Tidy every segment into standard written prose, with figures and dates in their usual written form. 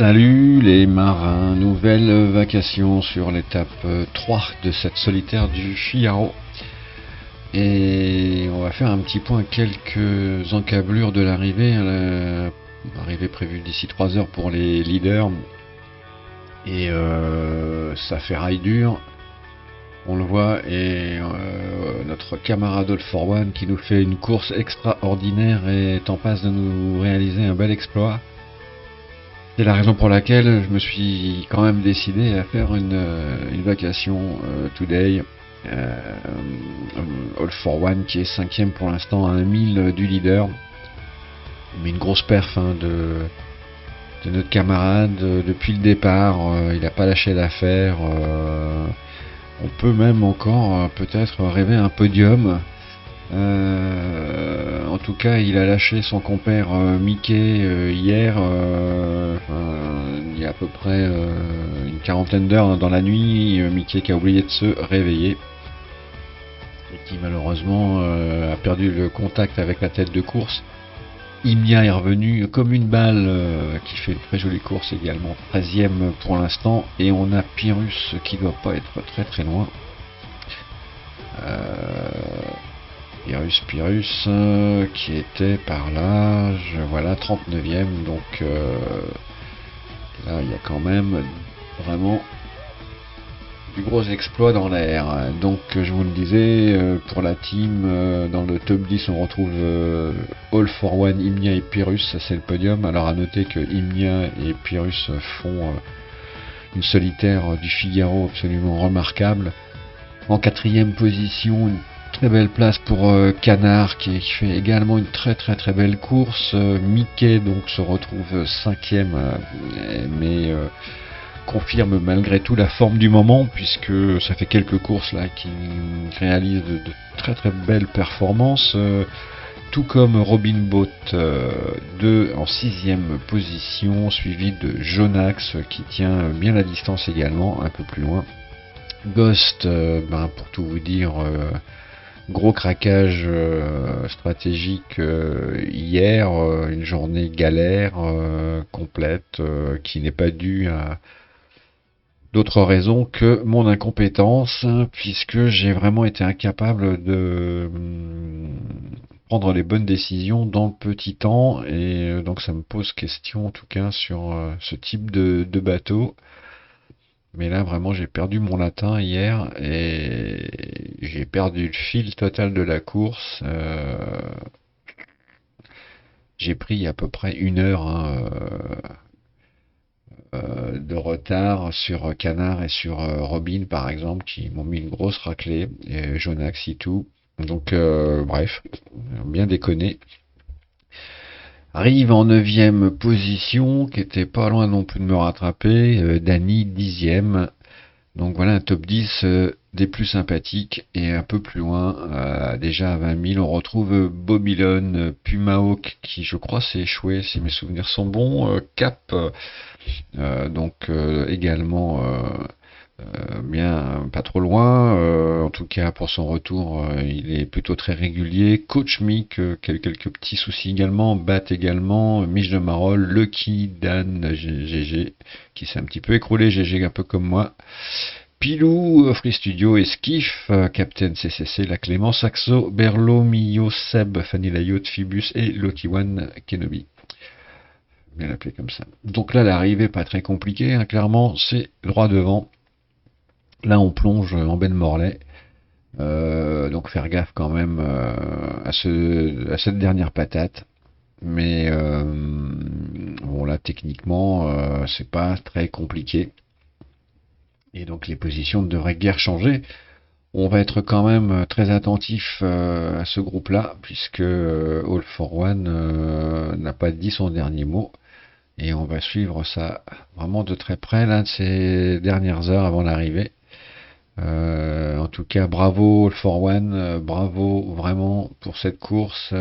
Salut les marins, nouvelle vacation sur l'étape 3 de cette solitaire du Figaro. Et on va faire un petit point, quelques encablures de l'arrivée. L'arrivée prévue d'ici 3 heures pour les leaders. Et ça fait rail dur, on le voit, et notre camarade All for One qui nous fait une course extraordinaire est en passe de nous réaliser un bel exploit. C'est la raison pour laquelle je me suis quand même décidé à faire une vacation today. All for One qui est 5ème pour l'instant à 1000 du leader. Mais une grosse perf de notre camarade depuis le départ. Il n'a pas lâché l'affaire. On peut même encore peut-être rêver un podium. En tout cas, il a lâché son compère Mickey hier, il y a à peu près une quarantaine d'heures dans la nuit. Mickey qui a oublié de se réveiller et qui malheureusement a perdu le contact avec la tête de course. Imia est revenu comme une balle, qui fait une très jolie course également, 13ème pour l'instant, et on a Pyrrhus qui doit pas être très très loin. Pyrrhus qui était par là, voilà, 39ème, donc là il y a quand même vraiment du gros exploit dans l'air. Donc je vous le disais, pour la team, dans le top 10 on retrouve All for One, Imia et Pyrrhus, ça c'est le podium. Alors à noter que Imia et Pyrrhus font une solitaire du Figaro absolument remarquable. En 4ème position, une très belle place pour Canard qui fait également une très très très belle course. Mickey donc se retrouve 5ème, mais confirme malgré tout la forme du moment, puisque ça fait quelques courses là qui réalisent de très très belles performances, tout comme Robin Boat 2 en 6ème position, suivi de Jonax qui tient bien la distance également, un peu plus loin. Ghost, pour tout vous dire, gros craquage stratégique hier, une journée galère complète, qui n'est pas due à d'autres raisons que mon incompétence, puisque j'ai vraiment été incapable de prendre les bonnes décisions dans le petit temps, et donc ça me pose question en tout cas sur ce type de bateau. Mais là vraiment j'ai perdu mon latin hier et j'ai perdu le fil total de la course. J'ai pris à peu près 1 heure de retard sur Canard et sur Robin par exemple, qui m'ont mis une grosse raclée, et Jonax et tout. Donc bref, bien déconné. Arrive en 9ème position, qui était pas loin non plus de me rattraper, Dany 10ème. Donc voilà un top 10 des plus sympathiques. Et un peu plus loin, déjà à 20 000, on retrouve Bobylon, Pumahawk qui je crois s'est échoué si mes souvenirs sont bons, Cap, donc également bien pas trop loin, en tout cas pour son retour il est plutôt très régulier. Coach Mick qui a eu quelques petits soucis également, Bat également, Mich de Marolles, Lucky, Dan, GG qui s'est un petit peu écroulé, GG un peu comme moi, Pilou, Free Studio et Skiff, Captain CCC, La Clément, Saxo, Berlo, Mio, Seb, Fanny Layotte, Phoebus et Loki One Kenobi. Bien appelé comme ça. Donc là l'arrivée pas très compliquée, hein, clairement c'est droit devant. Là on plonge en baie de Morlaix, donc faire gaffe quand même à cette dernière patate. Mais bon là techniquement c'est pas très compliqué. Et donc les positions ne devraient guère changer. On va être quand même très attentif à ce groupe-là, puisque All for One n'a pas dit son dernier mot. Et on va suivre ça vraiment de très près là de ces dernières heures avant l'arrivée. En tout cas, bravo All for One, bravo vraiment pour cette course,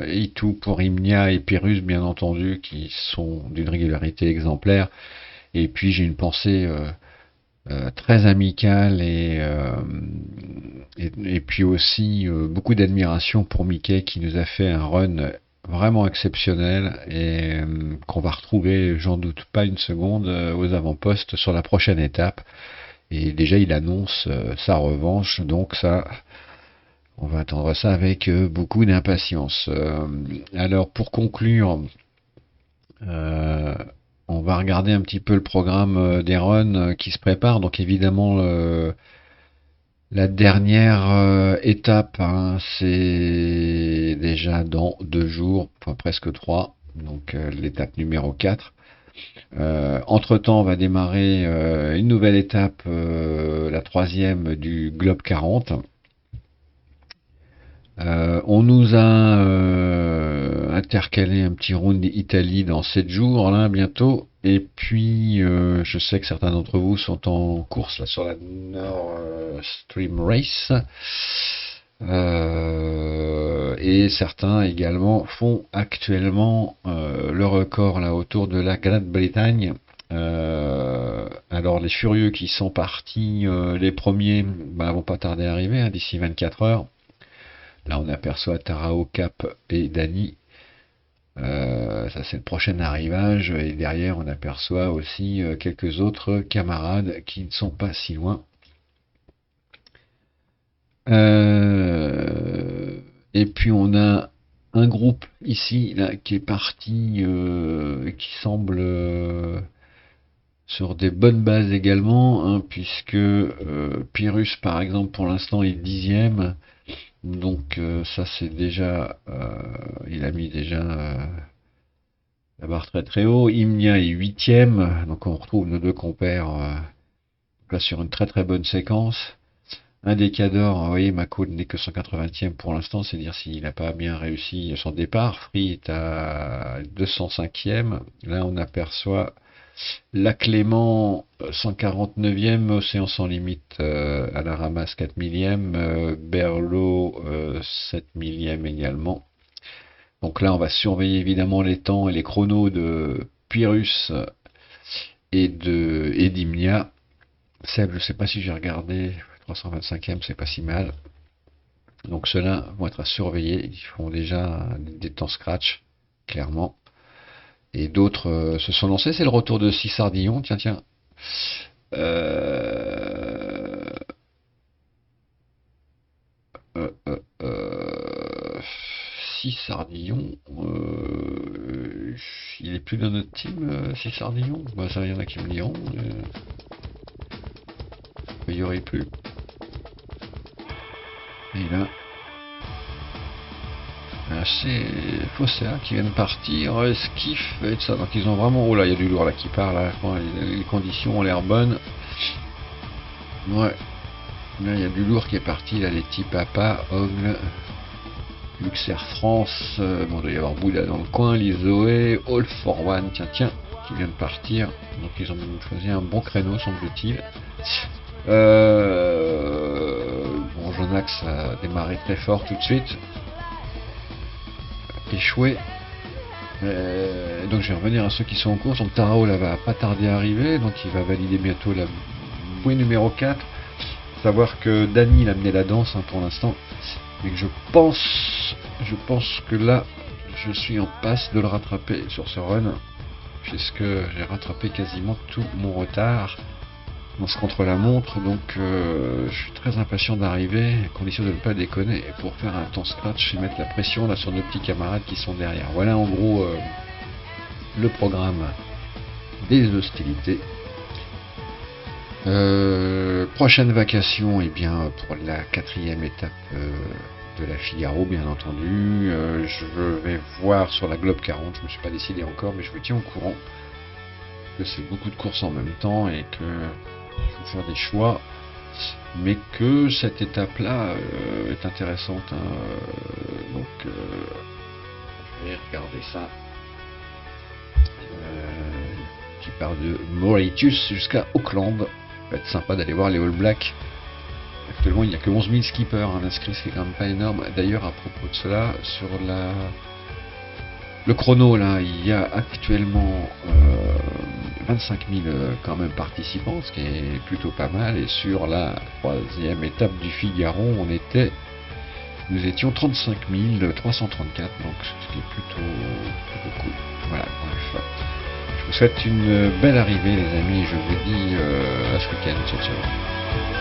et tout pour Imia et Pyrrhus bien entendu, qui sont d'une régularité exemplaire. Et puis j'ai une pensée très amicale et puis aussi beaucoup d'admiration pour Mickey qui nous a fait un run vraiment exceptionnel et qu'on va retrouver, j'en doute pas une seconde, aux avant-postes sur la prochaine étape. Et déjà, il annonce sa revanche, donc ça, on va attendre ça avec beaucoup d'impatience. Alors, pour conclure, euh, on va regarder un petit peu le programme des runs qui se prépare. Donc, évidemment, la dernière étape, hein, c'est déjà dans 2 jours, enfin presque 3, donc l'étape numéro 4. Entre-temps, on va démarrer une nouvelle étape, la troisième du Globe 40. On nous a intercalé un petit round Italie dans 7 jours, là, bientôt. Et puis, je sais que certains d'entre vous sont en course là, sur la Nord Stream Race. Et certains également font actuellement le record là autour de la Grande-Bretagne. Alors les furieux qui sont partis les premiers vont pas tarder à arriver, hein, d'ici 24 heures. Là, on aperçoit Tarao, Cap et Dany. Ça, c'est le prochain arrivage. Et derrière, on aperçoit aussi quelques autres camarades qui ne sont pas si loin. Et puis, on a un groupe ici là, qui est parti, qui semble sur des bonnes bases également, hein, puisque Pyrrhus, par exemple, pour l'instant, est 10e. Donc ça c'est déjà, il a mis déjà la barre très très haut. Imnia est 8e, donc on retrouve nos deux compères là sur une très très bonne séquence. Un Décador, vous voyez, Mako n'est que 180e pour l'instant, c'est dire s'il n'a pas bien réussi son départ. Free est à 205e. Là on aperçoit la Clément 149e, Océan sans limite à la ramasse 4 millième, Berlot 7 millième également. Donc là on va surveiller évidemment les temps et les chronos de Pyrrhus et d'Imnia. Seb, je ne sais pas si j'ai regardé, 325e c'est pas si mal. Donc ceux-là vont être à surveiller, ils font déjà des temps scratch, clairement. Et d'autres se sont lancés. C'est le retour de 6 Sardillon. Tiens, tiens. 6 Sardillon. Il est plus dans notre team, 6 Sardillon. Bah, ça, il y en a qui me diront. Il y aurait plus. Et là. C'est Fosséa qui vient de partir, Skiff et tout ça. Donc ils ont vraiment. Oh là, il y a du lourd là qui part là. Les conditions ont l'air bonnes. Ouais. Là, il y a du lourd qui est parti. Là, les petits papas, Ogle, Luxair France. Bon, il doit y avoir Bouddha dans le coin. Lizoé, All for One. Tiens, tiens, qui vient de partir. Donc ils ont choisi un bon créneau, semble-t-il. Bon, Jonax a démarré très fort tout de suite. Échoué. Donc je vais revenir à ceux qui sont en course. Donc Tarao là va pas tarder à arriver, donc il va valider bientôt la bouée numéro 4. Savoir que Dany il a mené la danse, hein, pour l'instant, mais que je pense que là je suis en passe de le rattraper sur ce run, puisque j'ai rattrapé quasiment tout mon retard dans ce contre-la-montre, donc je suis très impatient d'arriver, à condition de ne pas déconner, pour faire un temps scratch et mettre la pression là sur nos petits camarades qui sont derrière. Voilà en gros le programme des hostilités. Prochaine vacation, et bien pour la 4e étape de la Figaro, bien entendu. Je vais voir sur la Globe 40, je ne me suis pas décidé encore, mais je vous tiens au courant que c'est beaucoup de courses en même temps et que il faut faire des choix, mais que cette étape-là est intéressante, hein, donc je vais regarder ça. Qui part de Mauritius jusqu'à Auckland. Ça va être sympa d'aller voir les All Blacks. Actuellement, il n'y a que 11 000 skippers inscrits, ce qui est quand même pas énorme. D'ailleurs, à propos de cela, sur le chrono, là, il y a actuellement 25 000 quand même participants, ce qui est plutôt pas mal. Et sur la 3e étape du Figaro, on était nous étions 35 334, donc ce qui est plutôt cool. Voilà, bref. Je vous souhaite une belle arrivée les amis, et je vous dis à ce week-end, ciao ciao.